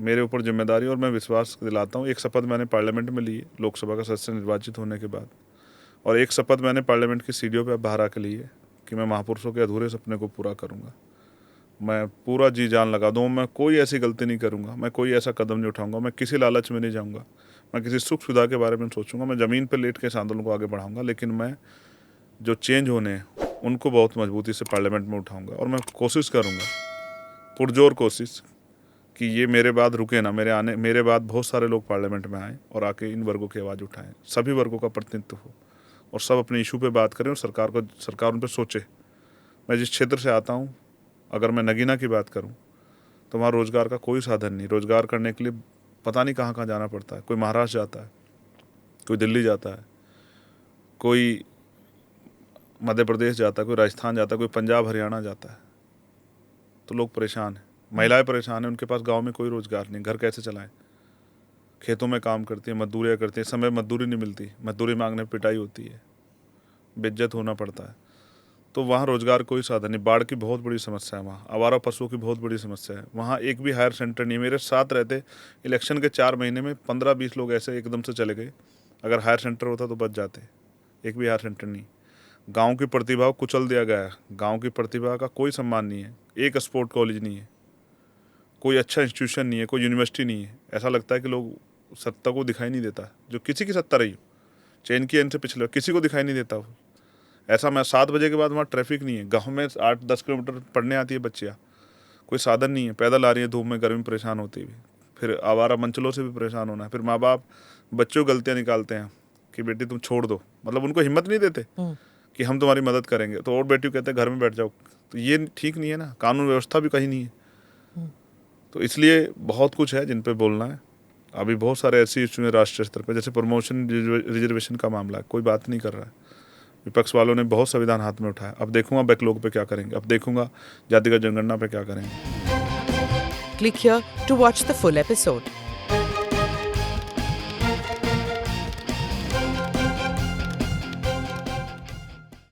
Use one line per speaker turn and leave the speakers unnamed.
मेरे ऊपर जिम्मेदारी और मैं विश्वास दिलाता हूँ। एक शपथ मैंने पार्लियामेंट में ली है लोकसभा का सदस्य निर्वाचित होने के बाद, और एक शपथ मैंने पार्लियामेंट की सीढ़ियों पर बाहर आके ली है कि मैं महापुरुषों के अधूरे सपने को पूरा करूँगा। मैं पूरा जी जान लगा दूँ, मैं कोई ऐसी गलती नहीं करूँगा, मैं कोई ऐसा कदम नहीं उठाऊँगा, मैं किसी लालच में नहीं जाऊँगा, मैं किसी सुख सुविधा के बारे में सोचूंगा, मैं ज़मीन पर लेट के इस आंदोलन को आगे बढ़ाऊँगा, लेकिन मैं जो चेंज होने हैं उनको बहुत मजबूती से पार्लियामेंट में उठाऊँगा। और मैं कोशिश करूँगा, पुरजोर कोशिश, कि ये मेरे बाद रुके ना, मेरे बाद बहुत सारे लोग पार्लियामेंट में आएँ और आके इन वर्गों की आवाज़ उठाएं, सभी वर्गों का प्रतिनिधित्व हो और सब अपने इशू पे बात करें और सरकार उन पर सोचे। मैं जिस क्षेत्र से आता हूँ, अगर मैं नगीना की बात करूँ तो वहाँ रोज़गार का कोई साधन नहीं। रोज़गार करने के लिए पता नहीं कहाँ कहाँ जाना पड़ता है। कोई महाराष्ट्र जाता है, कोई दिल्ली जाता है, कोई मध्य प्रदेश जाता है, कोई राजस्थान जाता है, कोई पंजाब हरियाणा जाता है। तो लोग परेशान हैं, महिलाएं परेशान हैं, उनके पास गांव में कोई रोज़गार नहीं, घर कैसे चलाएं। खेतों में काम करती हैं, मजदूरियाँ करती हैं, समय मजदूरी नहीं मिलती, मजदूरी मांगने पर पिटाई होती है, बेइज्जत होना पड़ता है। तो वहाँ रोज़गार कोई साधन नहीं। बाढ़ की बहुत बड़ी समस्या है वहाँ, आवारा पशुओं की बहुत बड़ी समस्या है वहाँ। एक भी हायर सेंटर नहीं है। मेरे साथ रहते इलेक्शन के 4 महीने में 15-20 लोग ऐसे एकदम से चले गए। अगर हायर सेंटर होता तो बच जाते। एक भी हायर सेंटर नहीं। गांव की प्रतिभा को कुचल दिया गया है। गांव की प्रतिभा का कोई सम्मान नहीं है। एक स्पोर्ट कॉलेज नहीं है, कोई अच्छा इंस्टीट्यूशन नहीं है, कोई यूनिवर्सिटी नहीं है। ऐसा लगता है कि लोग सत्ता को दिखाई नहीं देता, जो किसी की सत्ता रही हो, चैन की एन से पिछले, किसी को दिखाई नहीं देता। ऐसा मैं 7 बजे के बाद वहाँ ट्रैफिक नहीं है। गांव में 8-10 किलोमीटर पढ़ने आती है बच्चियाँ, कोई साधन नहीं है, पैदल आ रही है धूप में गर्मी में परेशान होती हुई। फिर आवारा मंचलों से भी परेशान होना है। फिर माँ बाप बच्चों को गलतियाँ निकालते हैं कि बेटी तुम छोड़ दो, मतलब उनको हिम्मत नहीं देते कि हम तुम्हारी मदद करेंगे। तो और बेटी कहते हैं घर में बैठ जाओ। तो ये ठीक नहीं है ना, कानून व्यवस्था भी कहीं नहीं है। तो इसलिए बहुत कुछ है जिन पे बोलना है। अभी बहुत सारे ऐसे इशू हैं राष्ट्रीय स्तर पर, जैसे प्रमोशन रिजर्वेशन का मामला है, कोई बात नहीं कर रहा है। विपक्ष वालों ने बहुत संविधान हाथ में उठाया। अब देखूंगा बैकलॉग पे क्या करेंगे, अब देखूंगा जातिगत जनगणना पे क्या करेंगे।
Click here to watch the full episode.